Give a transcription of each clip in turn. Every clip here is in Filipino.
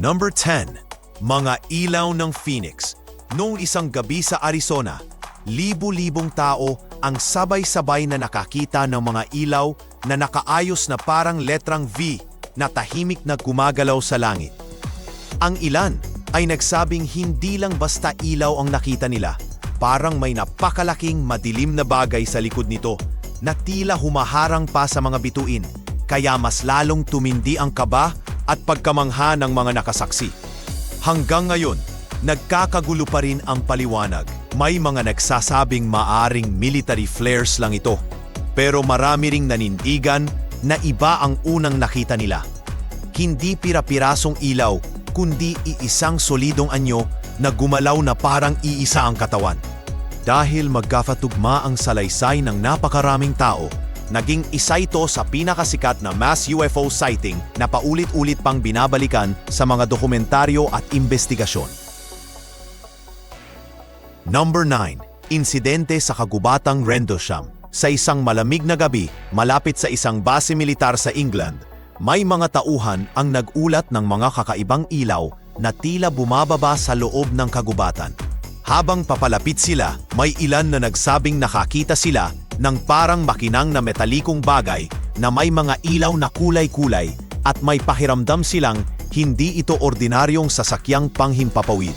Number 10. Mga ilaw ng Phoenix. Noong isang gabi sa Arizona, libu-libong tao ang sabay-sabay na nakakita ng mga ilaw na nakaayos na parang letrang V na tahimik na gumagalaw sa langit. Ang ilan ay nagsabing hindi lang basta ilaw ang nakita nila, parang may napakalaking madilim na bagay sa likod nito na tila humaharang pa sa mga bituin, kaya mas lalong tumindi ang kaba at pagkamangha ng mga nakasaksi. Hanggang ngayon, nagkakagulo pa rin ang paliwanag. May mga nagsasabing maaring military flares lang ito, pero marami ring nanindigan na iba ang unang nakita nila. Hindi pira-pirasong ilaw, kundi iisang solidong anyo na gumalaw na parang iisa ang katawan. Dahil magkafatugma ang salaysay ng napakaraming tao, naging isa ito sa pinakasikat na mass UFO sighting na paulit-ulit pang binabalikan sa mga dokumentaryo at investigasyon. Number 9. Insidente sa kagubatang Rendlesham. Sa isang malamig na gabi, malapit sa isang base militar sa England, may mga tauhan ang nagulat ng mga kakaibang ilaw na tila bumababa sa loob ng kagubatan. Habang papalapit sila, may ilan na nagsabing nakakita sila ng parang makinang na metalikong bagay na may mga ilaw na kulay-kulay at may pakiramdam silang hindi ito ordinaryong sasakyang panghimpapawid.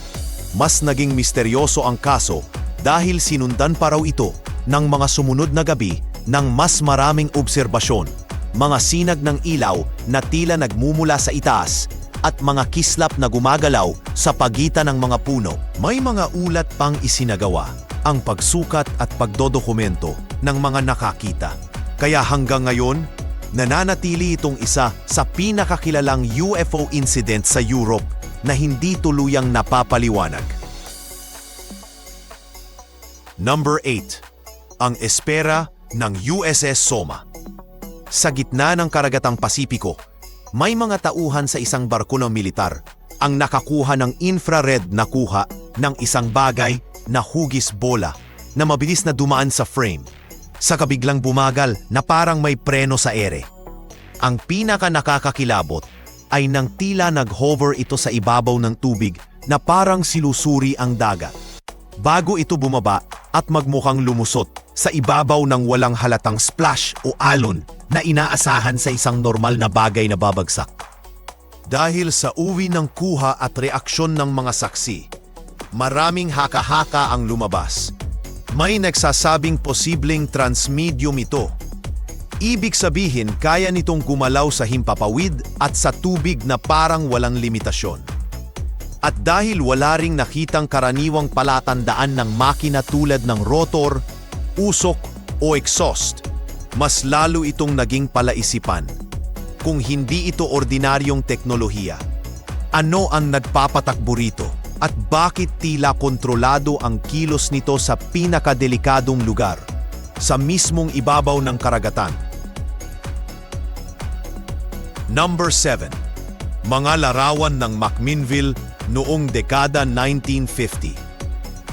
Mas naging misteryoso ang kaso dahil sinundan pa raw ito ng mga sumunod na gabi ng mas maraming obserbasyon, mga sinag ng ilaw na tila nagmumula sa itaas at mga kislap na gumagalaw sa pagitan ng mga puno. May mga ulat pang isinagawa ang pagsukat at pagdodokumento ng mga nakakita. Kaya hanggang ngayon, nananatili itong isa sa pinakakilalang UFO incident sa Europe na hindi tuluyang napapaliwanag. Number 8. Ang espera ng USS Soma. Sa gitna ng karagatang Pasipiko, may mga tauhan sa isang barko ng militar ang nakakuha ng infrared na kuha ng isang bagay na hugis bola na mabilis na dumaan sa frame. Sa kabiglang bumagal na parang may preno sa ere. Ang pinaka nakakakilabot ay nang tila nag-hover ito sa ibabaw ng tubig na parang silusuri ang dagat. Bago ito bumaba at magmukhang lumusot sa ibabaw ng walang halatang splash o alon na inaasahan sa isang normal na bagay na babagsak. Dahil sa uwi ng kuha at reaksyon ng mga saksi, maraming haka-haka ang lumabas. May nagsasabing posibleng transmedium ito. Ibig sabihin kaya nitong gumalaw sa himpapawid at sa tubig na parang walang limitasyon. At dahil wala ring nakitang karaniwang palatandaan ng makina tulad ng rotor, usok o exhaust, mas lalo itong naging palaisipan. Kung hindi ito ordinaryong teknolohiya, ano ang nagpapatakbo rito at bakit tila kontrolado ang kilos nito sa pinakadelikadong lugar, sa mismong ibabaw ng karagatan? Number 7. Mga larawan ng McMinnville noong dekada 1950.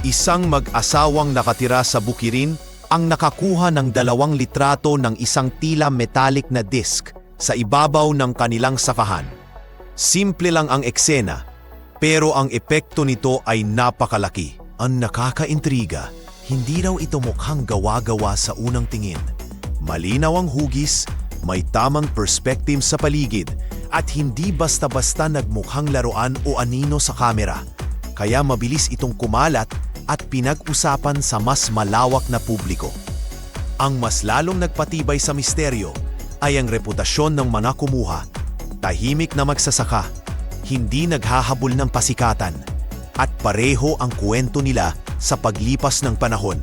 Isang mag-asawang nakatira sa Bukirin ang nakakuha ng 2 litrato ng isang tila metallic na disk sa ibabaw ng kanilang sakahan. Simple lang ang eksena, pero ang epekto nito ay napakalaki. Ang nakakaintriga, hindi raw ito mukhang gawa-gawa sa unang tingin. Malinaw ang hugis, may tamang perspective sa paligid, at hindi basta-basta nagmukhang laruan o anino sa kamera. Kaya mabilis itong kumalat at pinag-usapan sa mas malawak na publiko. Ang mas lalong nagpatibay sa misteryo ay ang reputasyon ng mga kumuha. Tahimik na magsasaka, hindi naghahabol ng pasikatan, at pareho ang kwento nila sa paglipas ng panahon.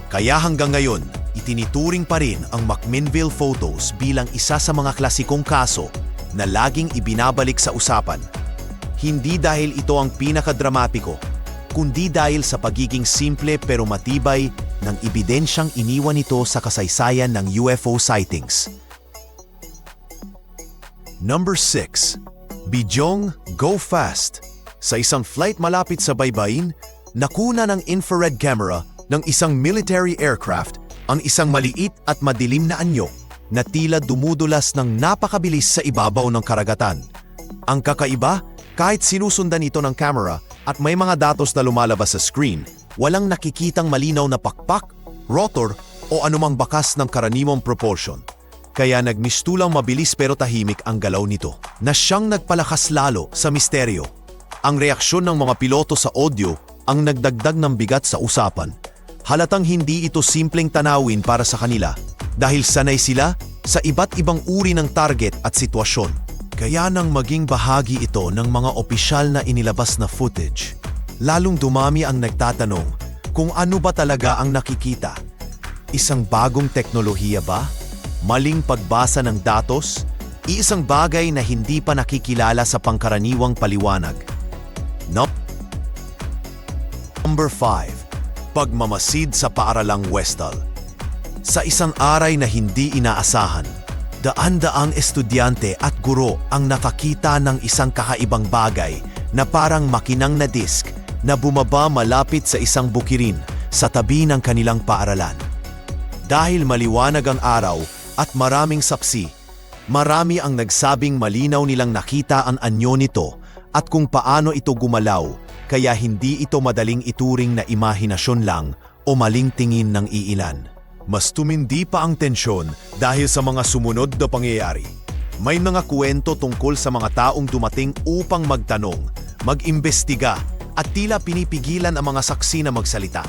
Kaya hanggang ngayon, itinituring pa rin ang McMinnville photos bilang isa sa mga klasikong kaso na laging ibinabalik sa usapan. Hindi dahil ito ang pinakadramatiko, kundi dahil sa pagiging simple pero matibay ng ebidensyang iniwan nito sa kasaysayan ng UFO sightings. Number 6. Bidyong Go Fast. Sa isang flight malapit sa baybayin, nakuna ng infrared camera ng isang military aircraft ang isang maliit at madilim na anyo na tila dumudulas ng napakabilis sa ibabaw ng karagatan. Ang kakaiba, Kahit sinusundan ito ng camera at may mga datos na lumalabas sa screen, walang nakikitang malinaw na pakpak, rotor o anumang bakas ng karaniwang propulsion. Kaya nagmistulang mabilis pero tahimik ang galaw nito, na siyang nagpalakas lalo sa misteryo. Ang reaksyon ng mga piloto sa audio ang nagdagdag ng bigat sa usapan. Halatang hindi ito simpleng tanawin para sa kanila dahil sanay sila sa iba't ibang uri ng target at sitwasyon. Kaya nang maging bahagi ito ng mga opisyal na inilabas na footage, lalong dumami ang nagtatanong kung ano ba talaga ang nakikita. Isang bagong teknolohiya ba? Maling pagbasa ng datos? Iisang bagay na hindi pa nakikilala sa pangkaraniwang paliwanag? Nope. Number 5. Pagmamasid sa paaralang Westall. Sa isang aray na hindi inaasahan, daan-daang estudyante at guro ang nakakita ng isang kakaibang bagay na parang makinang na disk na bumaba malapit sa isang bukirin sa tabi ng kanilang paaralan. Dahil maliwanag ang araw at maraming saksi, marami ang nagsabing malinaw nilang nakita ang anyo nito at kung paano ito gumalaw, kaya hindi ito madaling ituring na imahinasyon lang o maling tingin ng iilan. Mas tumindi pa ang tensyon dahil sa mga sumunod na pangyayari. May mga kwento tungkol sa mga taong dumating upang magtanong, mag-imbestiga at tila pinipigilan ang mga saksi na magsalita.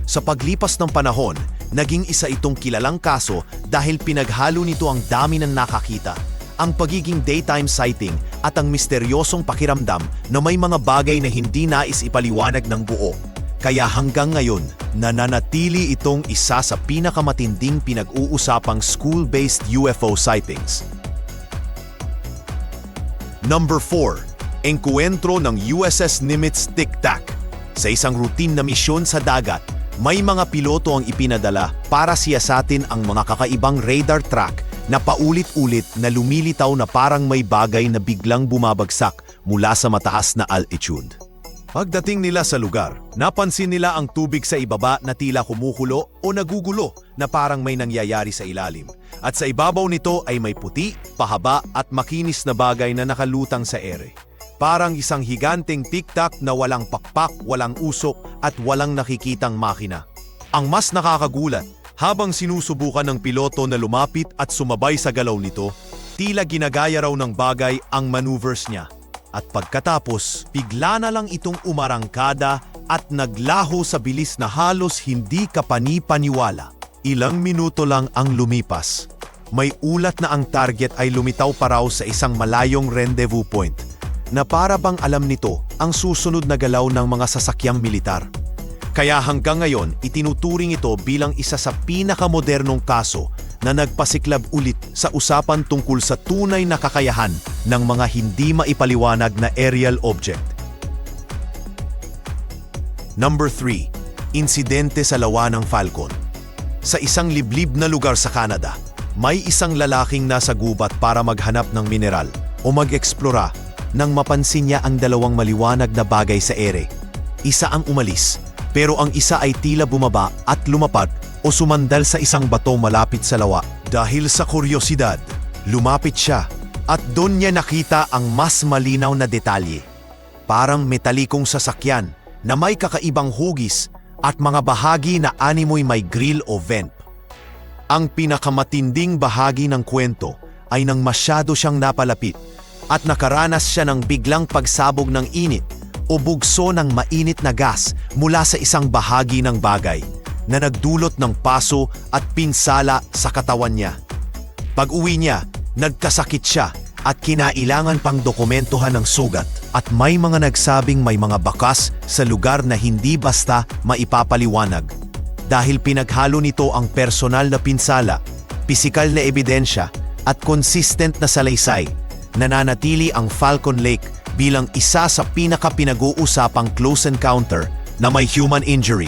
Sa paglipas ng panahon, naging isa itong kilalang kaso dahil pinaghalo nito ang dami ng nakakita, ang pagiging daytime sighting at ang misteryosong pakiramdam na may mga bagay na hindi nais ipaliwanag ng buo. Kaya hanggang ngayon, nananatili itong isa sa pinakamatinding pinag-uusapang school-based UFO sightings. Number 4. Engkwentro ng USS Nimitz Tic-Tac. Sa isang routine na misyon sa dagat, may mga piloto ang ipinadala para siyasatin ang mga kakaibang radar track na paulit-ulit na lumilitaw na parang may bagay na biglang bumabagsak mula sa mataas na altitude. Pagdating nila sa lugar, napansin nila ang tubig sa ibaba na tila kumukulo o nagugulo na parang may nangyayari sa ilalim. At sa ibabaw nito ay may puti, pahaba at makinis na bagay na nakalutang sa ere. Parang isang higanteng tic-tac na walang pakpak, walang usok at walang nakikitang makina. Ang mas nakakagulat, habang sinusubukan ng piloto na lumapit at sumabay sa galaw nito, tila ginagaya raw ng bagay ang maneuvers niya. At pagkatapos, bigla na lang itong umarangkada at naglaho sa bilis na halos hindi kapani-paniwala. Ilang minuto lang ang lumipas. May ulat na ang target ay lumitaw pa raw sa isang malayong rendezvous point na para bang alam nito ang susunod na galaw ng mga sasakyang militar. Kaya hanggang ngayon, itinuturing ito bilang isa sa pinakamodernong kaso na nagpasiklab ulit sa usapan tungkol sa tunay na kakayahan ng mga hindi maipaliwanag na aerial object. Number 3. Insidente sa lawa ng Falcon. Sa isang liblib na lugar sa Canada, may isang lalaking nasa gubat para maghanap ng mineral o mag-eksplora nang mapansin niya ang dalawang maliwanag na bagay sa ere. Isa ang umalis, pero ang isa ay tila bumaba at lumapad o sumandal sa isang bato malapit sa lawa. Dahil sa kuryosidad, lumapit siya at doon niya nakita ang mas malinaw na detalye. Parang metalikong sasakyan na may kakaibang hugis at mga bahagi na animoy may grill o vent. Ang pinakamatinding bahagi ng kwento ay nang masyado siyang napalapit at nakaranas siya ng biglang pagsabog ng init o bugso ng mainit na gas mula sa isang bahagi ng bagay na nagdulot ng paso at pinsala sa katawan niya. Pag-uwi niya, nagkasakit siya at kinailangan pang dokumentuhan ng sugat at may mga nagsabing may mga bakas sa lugar na hindi basta maipapaliwanag. Dahil pinaghalo nito ang personal na pinsala, pisikal na ebidensya at consistent na salaysay, nananatili ang Falcon Lake bilang isa sa pinaka-pinag-uusapang close encounter na may human injury.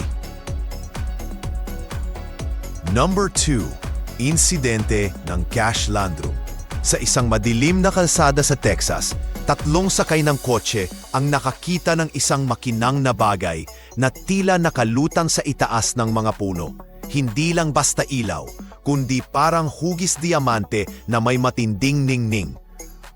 Number 2. Insidente ng Cash Landrum. Sa isang madilim na kalsada sa Texas, 3 sakay ng kotse ang nakakita ng isang makinang na bagay na tila nakalutang sa itaas ng mga puno. Hindi lang basta ilaw, kundi parang hugis diamante na may matinding ningning.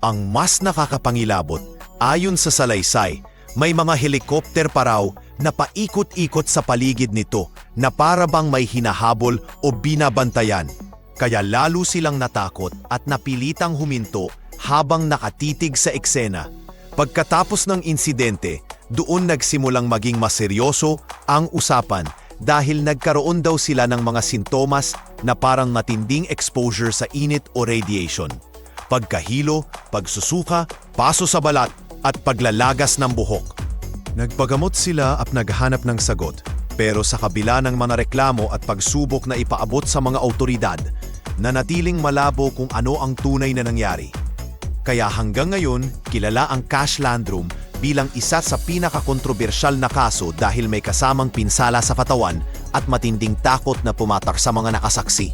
Ang mas nakakapangilabot, Ayon sa salaysay, may mga helikopter pa raw na paikot-ikot sa paligid nito na para bang may hinahabol o binabantayan. Kaya lalo silang natakot at napilitang huminto habang nakatitig sa eksena. Pagkatapos ng insidente, doon nagsimulang maging maseryoso ang usapan dahil nagkaroon daw sila ng mga sintomas na parang matinding exposure sa init o radiation. Pagkahilo, pagsusuka, paso sa balat at paglalagas ng buhok. Nagpagamot sila at naghanap ng sagot, pero sa kabila ng mga reklamo at pagsubok na ipaabot sa mga awtoridad, nanatiling malabo kung ano ang tunay na nangyari. Kaya hanggang ngayon, kilala ang Cash Landrum bilang isa sa pinakakontrobersyal na kaso dahil may kasamang pinsala sa katawan at matinding takot na pumatak sa mga nakasaksi.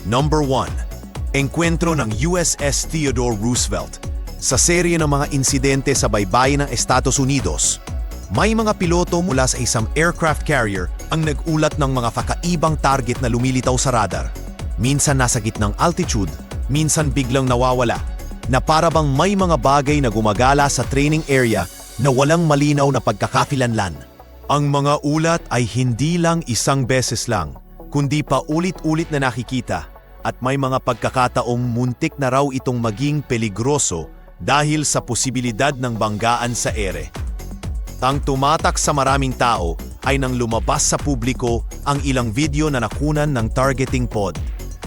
Number 1. Engkwentro ng USS Theodore Roosevelt. Sa serye ng mga insidente sa baybayin ng Estados Unidos, may mga piloto mula sa isang aircraft carrier ang nag-ulat ng mga kakaibang target na lumilitaw sa radar. Minsan nasa gitnang altitude, minsan biglang nawawala, na para bang may mga bagay na gumagala sa training area na walang malinaw na pagkakakilanlan. Ang mga ulat ay hindi lang isang beses lang, kundi pa ulit-ulit na nakikita at may mga pagkakataong muntik na raw itong maging peligroso dahil sa posibilidad ng banggaan sa ere. Ang tumatak sa maraming tao ay nang lumabas sa publiko ang ilang video na nakunan ng targeting pod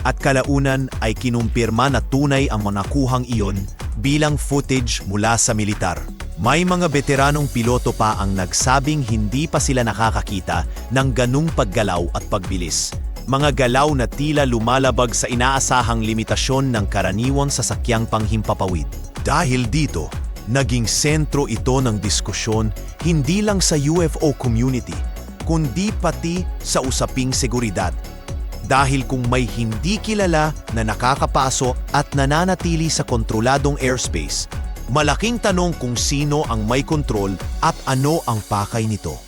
at kalaunan ay kinumpirma na tunay ang mga nakuhang iyon bilang footage mula sa militar. May mga veteranong piloto pa ang nagsabing hindi pa sila nakakakita ng ganung paggalaw at pagbilis. Mga galaw na tila lumalabag sa inaasahang limitasyon ng karaniwang sasakyang panghimpapawid. Dahil dito, naging sentro ito ng diskusyon hindi lang sa UFO community, kundi pati sa usaping seguridad. Dahil kung may hindi kilala na nakakapaso at nananatili sa kontroladong airspace, malaking tanong kung sino ang may kontrol at ano ang pakay nito.